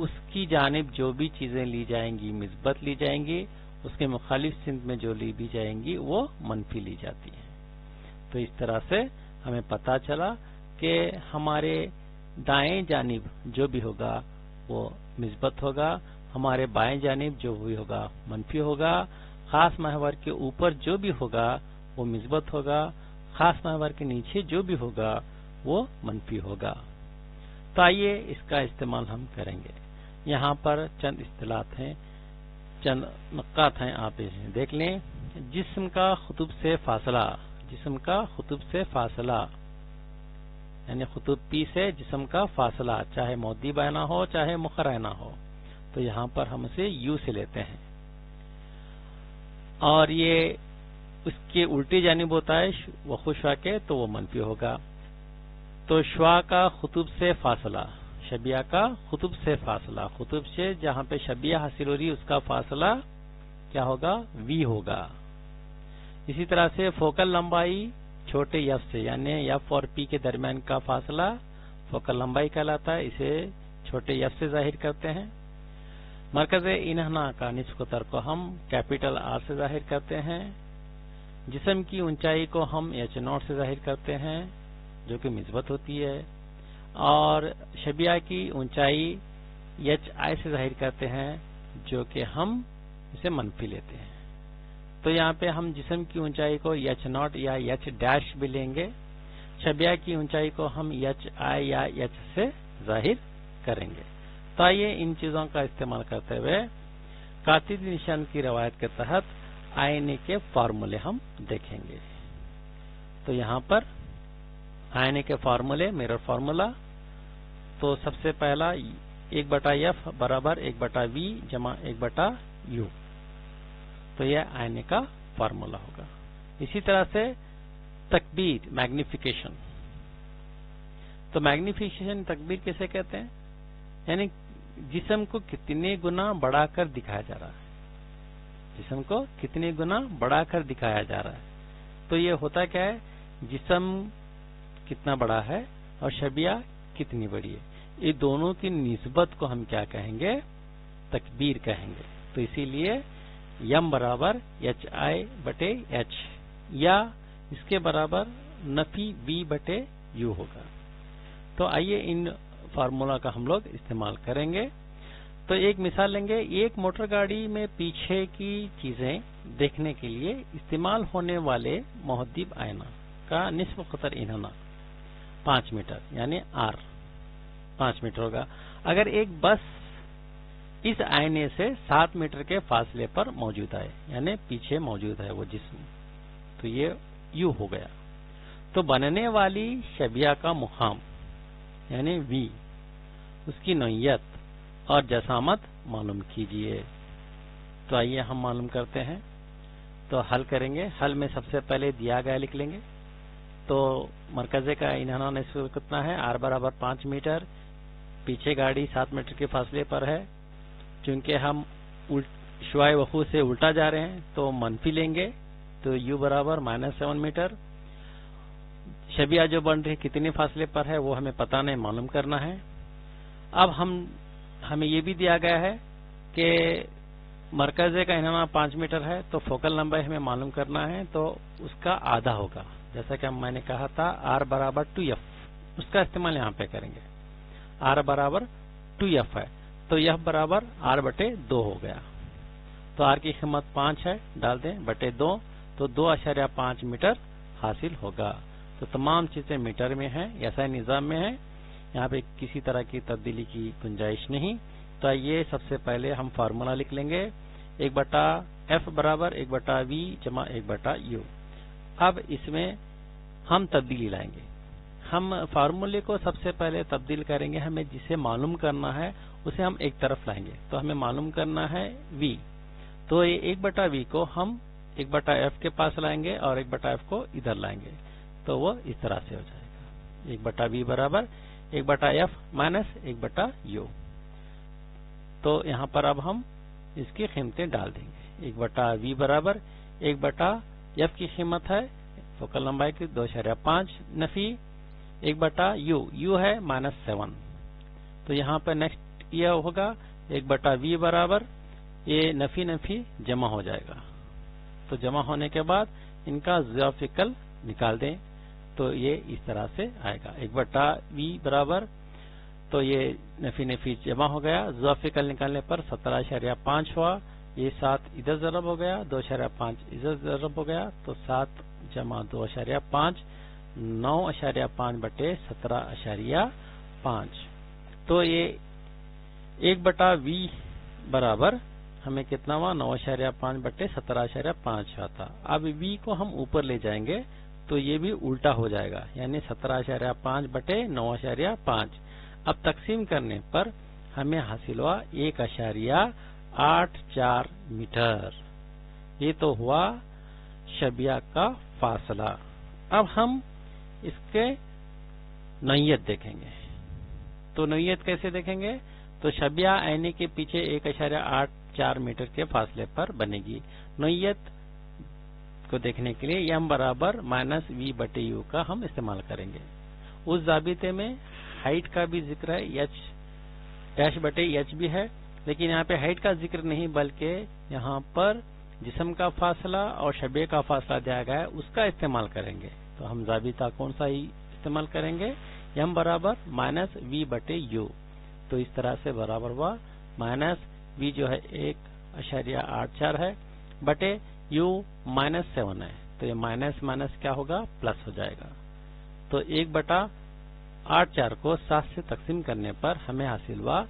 उसकी जानिब जो भी चीजें ली जाएंगी मिस्बत ली जाएंगी, उसके मुखालिफ सिंध में जो ली भी जाएंगी वो मनफी ली जाती है। तो इस तरह से हमें पता चला कि हमारे दाएं जानिब जो भी होगा वो मिस्बत होगा, हमारे बाएं जानिब जो भी होगा मनफी होगा, खास महवर के ऊपर जो भी होगा वो मिस्बत होगा, खास महवर के नीचे जो भी होगा वो मनफी होगा। तो आइए इसका इस्तेमाल हम करेंगे। यहाँ पर चंद इस्तिलाहात हैं, चंद नुक्कात हैं, आप इसे देख लें। जिस्म का खुतुब से फासला, जिस्म का खुतुब से फासला यानी खुतुब पी से जिस्म का फासला, चाहे मोहद्दीब आईना हो चाहे मुखर आईना हो, तो यहाँ पर हम इसे यू से लेते हैं और ये उसके उल्टी जानिब होता है वखू शुआ के, तो वो मनफी होगा। तो शुआ का खुतुब से फासला, शबिया का खुतुब से फासला, खुतुब से जहां पे शबिया हासिल हो रही है उसका फासला क्या होगा, वी होगा। इसी तरह से फोकल लंबाई छोटे यफ से यानी यफ और पी के दरमियान का फासला फोकल लंबाई कहलाता है, इसे छोटे यफ से जाहिर करते हैं। मरकज इन्हना का निस्फ कतर को हम कैपिटल आर से जाहिर करते हैं। जिस्म की ऊंचाई को हम एच नॉट से जाहिर करते हैं जो कि मिस्बत होती है, और शबिया की ऊंचाई एच आई से जाहिर करते हैं जो कि हम इसे मनफी लेते हैं। तो यहाँ पे हम जिस्म की ऊंचाई को एच नॉट या एच डैश भी लेंगे, शबिया की ऊंचाई को हम एच आई या एच से जाहिर करेंगे। तो आइए इन चीजों का इस्तेमाल करते हुए कार्टेजी निशान की रवायत के तहत आईने के फार्मूले हम देखेंगे। तो यहाँ पर आईने के फार्मूले, मिरर फार्मूला, तो सबसे पहला 1/f बराबर 1/v जमा 1/u। तो यह आईने का फार्मूला होगा। इसी तरह से तकबीर मैग्निफिकेशन। तो मैग्निफिकेशन तकबीर कैसे कहते हैं, यानी जिस्म को कितने गुना बढ़ाकर दिखाया जा रहा है, जिस्म को कितने गुना बढ़ाकर दिखाया जा रहा है। तो ये होता क्या है, जिस्म कितना बड़ा है और शबिया कितनी बड़ी है, ये दोनों की निस्बत को हम क्या कहेंगे, तकबीर कहेंगे। तो इसीलिए यम बराबर HI/H या इसके बराबर नफी V/U होगा। तो आइए इन फार्मूला का हम लोग इस्तेमाल करेंगे। तो एक मिसाल लेंगे, एक मोटर गाड़ी में पीछे की चीजें देखने के लिए इस्तेमाल होने वाले मुहद्दिब आईना का निस्फ क़तर इन्हाना 5 मीटर यानी R 5 मीटर होगा। अगर एक बस इस आईने से 7 मीटर के फासले पर मौजूद है, यानी पीछे मौजूद है वो जिस्म, तो ये U हो गया। तो बनने वाली शबिया का मुकाम यानी V, उसकी नौयत और जसामत मालूम कीजिए। तो आइए हम मालूम करते हैं। तो हल करेंगे। हल में सबसे पहले दिया गया लिख लेंगे। तो मरकजे का इन्हाना निस्फ कितना है, R बराबर 5 मीटर, पीछे गाड़ी 7 मीटर के फासले पर है। चूंकि हम शुआए वखू से उल्टा जा रहे हैं तो मनफी लेंगे, तो U बराबर -7 मीटर। शबिया जो बन रही कितने फासले पर है वो हमें पता नहीं, मालूम करना है। अब हमें ये भी दिया गया है कि मरकजे का इन्हाना 5 मीटर है, तो फोकल लंबाई हमें मालूम करना है, तो उसका आधा होगा। जैसा कि मैंने कहा था R बराबर 2F, उसका इस्तेमाल यहाँ पे करेंगे। R बराबर 2F है, तो F बराबर R/2 हो गया। तो R की कीमत 5 है, डाल दें बटे 2, तो 2.5 मीटर हासिल होगा। तो तमाम चीजें मीटर में हैं, ऐसा निज़ाम में है, यहाँ पे किसी तरह की तब्दीली की गुंजाइश नहीं। तो ये सबसे पहले हम फार्मूला लिख लेंगे, 1/f बराबर 1/v जमा 1/u। अब इसमें हम तब्दीली लाएंगे। हम फार्मूले को सबसे पहले तब्दील करेंगे, हमें जिसे मालूम करना है उसे हम एक तरफ लाएंगे। तो हमें मालूम करना है v, तो ये 1/v को हम 1/f के पास लाएंगे और 1/f को इधर लाएंगे, तो वो इस तरह से हो जाएगा। 1/v बराबर 1/f माइनस 1/u। तो यहाँ पर अब हम इसकी कीमतें डाल देंगे। 1/v बराबर 1/f की कीमत है फोकल लंबाई की 2.5 नफी 1/u, u है -7। तो यहाँ पर नेक्स्ट यह होगा 1/v बराबर ये नफी जमा हो जाएगा। तो जमा होने के बाद इनका ज़ियाफ़िकल निकाल दें, तो ये इस तरह से आएगा। 1/v बराबर, तो ये नफी जमा हो गया, ज़ियाफ़िकल निकालने पर 17.5 हुआ, ये 7 इधर ज़रब हो गया, 2.5 इधर ज़रब हो गया, तो 7 जमा 2.5 9.5 बटे 17.5। तो ये 1/v बराबर हमें कितना हुआ, 9.5 बटे 17.5 आता। अब v को हम ऊपर ले जाएंगे तो ये भी उल्टा हो जाएगा, यानी 17.5 बटे 9.5। अब तकसीम करने पर हमें हासिल हुआ 1.84 मीटर। ये तो हुआ शबिया का फासला। अब हम इसके नौयत देखेंगे। तो नौयत कैसे देखेंगे, तो शबिया आईने के पीछे 1.84 मीटर के फासले पर बनेगी। नौयत को देखने के लिए m बराबर -v/u का हम इस्तेमाल करेंगे। उस ज़ाबिते में हाइट का भी जिक्र है, h/h भी है, लेकिन यहाँ पे हाइट का जिक्र नहीं, बल्कि यहाँ पर जिस्म का फासला और शबिया का फासला दिया गया है, उसका इस्तेमाल करेंगे। तो हम ज़ाबिता कौन सा ही इस्तेमाल करेंगे, m बराबर -v/u। तो इस तरह से बराबर हुआ -v जो है 1.84 है बटे u -7 है, तो ये माइनस माइनस क्या होगा, प्लस हो जाएगा। तो 1/84 को 7 से तकसीम करने पर हमें हासिल हुआ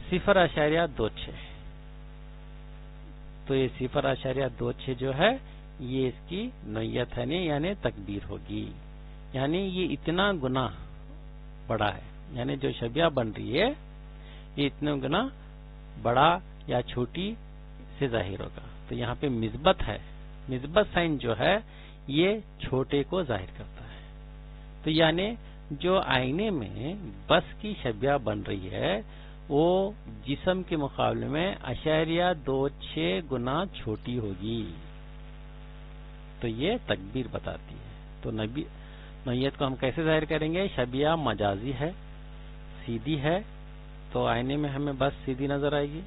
0.26। तो ये 0.26 जो है ये इसकी नौयत है, यानी तकबीर होगी, यानी ये इतना गुना बड़ा है, यानी जो शबिया बन रही है یہ اتنے گنا بڑا یا چھوٹی سے ظاہر ہوگا. تو یہاں پہ مثبت ہے، مثبت سائن جو ہے یہ چھوٹے کو ظاہر کرتا ہے. تو یعنی جو آئینے میں بس کی شبیہ بن رہی ہے وہ جسم کے مقابلے میں 0.26 گنا چھوٹی ہوگی. تو یہ تکبیر بتاتی ہے. تو نوعیت کو ہم کیسے ظاہر کریں گے؟ شبیہ مجازی ہے، سیدھی ہے، تو آئینے میں ہمیں بس سیدھی نظر آئے گی،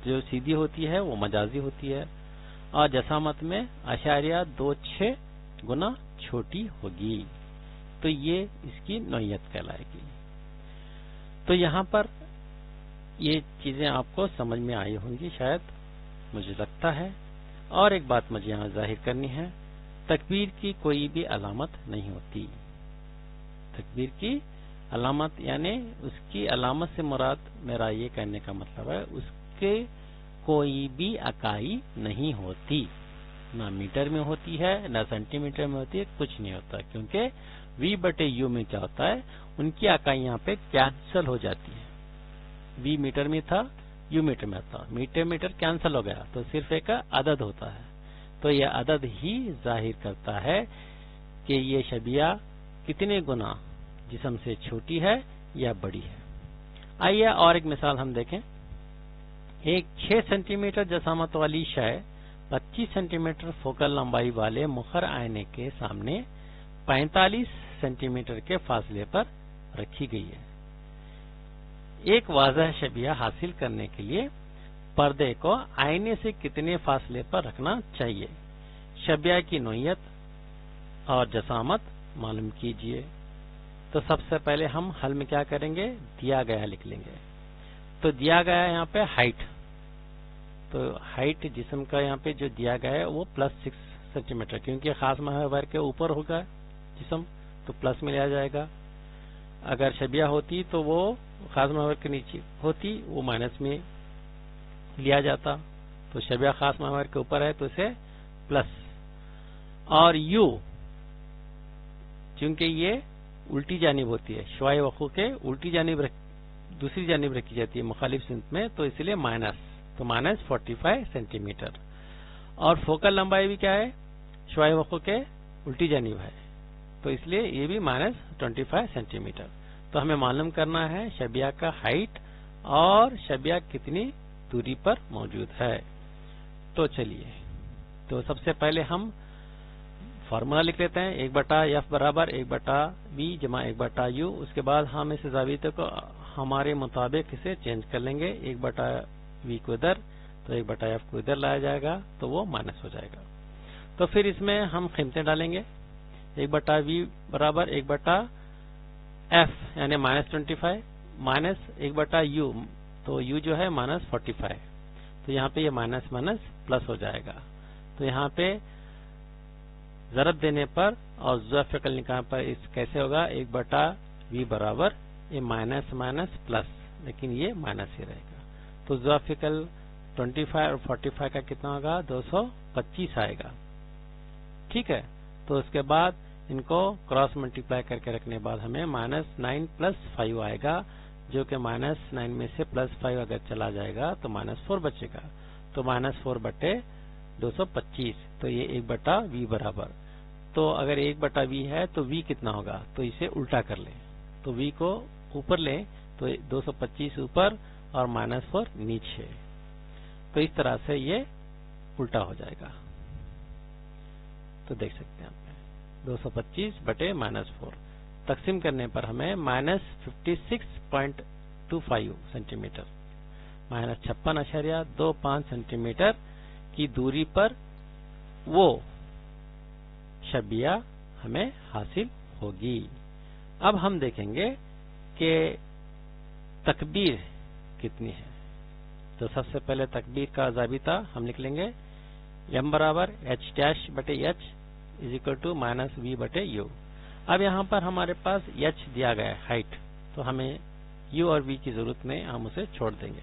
جو سیدھی ہوتی ہے وہ مجازی ہوتی ہے، اور جسامت میں 0.26 گنا چھوٹی ہوگی. تو یہ اس کی نوعیت کہلائے گی. تو یہاں پر یہ چیزیں آپ کو سمجھ میں آئی ہوں گی شاید، مجھے لگتا ہے. اور ایک بات مجھے یہاں ظاہر کرنی ہے، تکبیر کی کوئی بھی علامت نہیں ہوتی. تکبیر کی علامت یعنی اس کی علامت سے مراد میرا یہ کہنے کا مطلب ہے اس کے کوئی بھی اکائی نہیں ہوتی، نہ میٹر میں ہوتی ہے نہ سینٹی میٹر میں ہوتی ہے، کچھ نہیں ہوتا. کیونکہ V/U میں کیا ہوتا ہے، ان کی اکائی یہاں پہ کینسل ہو جاتی ہے. V میٹر میں تھا، U میٹر میں تھا، میٹر کینسل ہو گیا، تو صرف ایک عدد ہوتا ہے. تو یہ عدد ہی ظاہر کرتا ہے کہ یہ شبیہ کتنے گنا جسم سے چھوٹی ہے یا بڑی ہے. آئیے اور ایک مثال ہم دیکھیں. ایک 6 سینٹی میٹر جسامت والی شے 25 سینٹی میٹر فوکل لمبائی والے مخر آئینے کے سامنے 45 سینٹی میٹر کے فاصلے پر رکھی گئی ہے. ایک واضح شبیہ حاصل کرنے کے لیے پردے کو آئینے سے کتنے فاصلے پر رکھنا چاہیے؟ شبیہ کی نوعیت اور جسامت معلوم کیجیے. تو سب سے پہلے ہم حل میں کیا کریں گے؟ دیا گیا لکھ لیں گے. تو دیا گیا یہاں پہ ہائٹ، تو ہائٹ جسم کا یہاں پہ جو دیا گیا ہے وہ +6 سینٹی میٹر، کیونکہ خاص محور کے اوپر ہوگا جسم تو پلس میں لیا جائے گا. اگر شبیہ ہوتی تو وہ خاص محور کے نیچے ہوتی، وہ مائنس میں لیا جاتا. تو شبیہ خاص محور کے اوپر ہے تو اسے پلس. اور یو چونکہ یہ الٹی جانب ہوتی ہے، شوائے وقوع کے الٹی جانب دوسری جانب رکھی جاتی ہے مخالف سمت میں، تو اس لیے مائنس، تو -45 سینٹی میٹر. اور فوکل لمبائی بھی کیا ہے؟ شوائے وقوع کے الٹی جانب ہے، تو اس لیے یہ بھی -25 سینٹی میٹر. تو ہمیں معلوم کرنا ہے شبیہ کا ہائٹ اور شبیہ کتنی دوری پر موجود ہے. تو چلیے، تو سب سے پہلے ہم فارمولا لکھ لیتے ہیں. 1/F برابر 1/V جمع 1/U. اس کے بعد ہم اس ضابطے کو ہمارے مطابق اسے چینج کر لیں گے. 1/V کو ادھر تو 1/F کو ادھر لایا جائے گا تو وہ مائنس ہو جائے گا. تو پھر اس میں ہم قیمتیں ڈالیں گے. 1/V برابر 1/F یعنی -25 مائنس 1/U، تو U جو ہے -45. تو یہاں پہ یہ مائنس پلس ہو جائے گا. تو یہاں پہ ضرب دینے پر اور ضعف فکل نکالنے پر اس کیسے ہوگا؟ 1/V برابر یہ مائنس پلس، لیکن یہ مائنس ہی رہے گا. تو ضعف فکل 25 اور 45 کا کتنا ہوگا؟ 225 آئے گا. ٹھیک ہے. تو اس کے بعد ان کو کراس ملٹیپلائی کر کے رکھنے بعد ہمیں -9 + 5 آئے گا، جو کہ -9 میں سے +5 اگر چلا جائے گا تو -4 بچے گا. تو -4/225. تو یہ 1/V برابر. تو اگر 1/V ہے تو V کتنا ہوگا؟ تو اسے الٹا کر لیں. تو V کو اوپر لیں تو 225 اوپر اور -4 نیچے. تو اس طرح سے یہ الٹا ہو جائے گا. تو دیکھ سکتے ہیں آپ 225/-4 تقسیم کرنے پر ہمیں -56.25 سینٹی میٹر -56.25 سینٹی میٹر کی دوری پر وہ شبیہ ہمیں حاصل ہوگی. اب ہم دیکھیں گے کہ تکبیر کتنی ہے. تو سب سے پہلے تکبیر کا ضابطہ ہم لکھ لیں گے. M برابر H' بٹے H -V/U. اب یہاں پر ہمارے پاس H دیا گیا ہے ہائٹ، تو ہمیں U اور V کی ضرورت نہیں، ہم اسے چھوڑ دیں گے.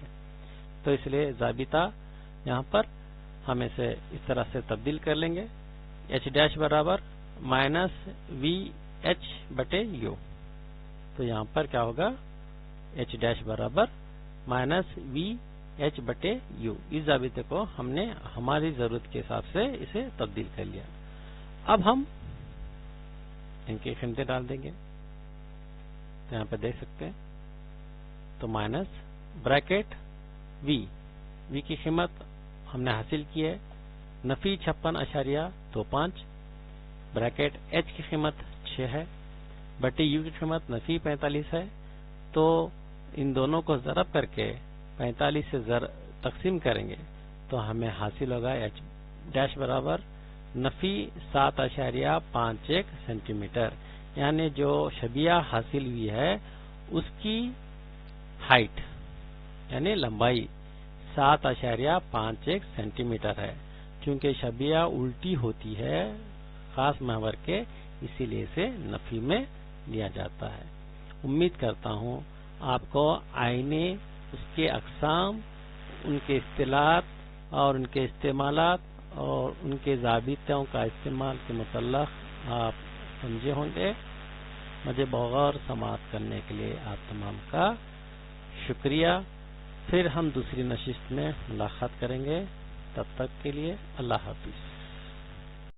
تو اس لیے ضابطہ یہاں پر ہم اسے اس طرح سے تبدیل کر لیں گے. H' برابر -VH/U. تو یہاں پر کیا ہوگا؟ H' برابر माइनस वी एच बटे यू। इस ज़ाबिते को हमने हमारी ज़रूरत के हिसाब से इसे तब्दील कर लिया। अब हम इनकी कीमतें डाल देंगे, तो यहाँ पे देख सकते हैं। तो माइनस ब्रैकेट वी की कीमत हमने हासिल की है नफी 56.25, ब्रैकेट एच की कीमत 6 है, बटे यू की कीमत नफी 45 है। तो इन दोनों को ज़रब करके 45 से तकसीम करेंगे तो हमें हासिल होगा एच डैश बराबर नफी 7.51 सेंटीमीटर, यानी जो शबिया हासिल हुई है उसकी हाइट यानी लंबाई 7.51 सेंटीमीटर है। चूंकि शबिया उल्टी होती है खास महवर के, इसीलिए इसे नफी में लिया जाता है। उम्मीद करता हूँ आपको आईने, उसके अक़साम, उनके इस्तिलाहात और उनके इस्तेमालात और उनके ज़ाबितों का इस्तेमाल के मुतल्लिक़ आप समझे होंगे। मुझे बग़ौर समाअत करने के लिए आप तमाम का शुक्रिया। फिर हम दूसरी नशिस्त में मुलाकात करेंगे। तब तक के लिए अल्लाह हाफ़िज़।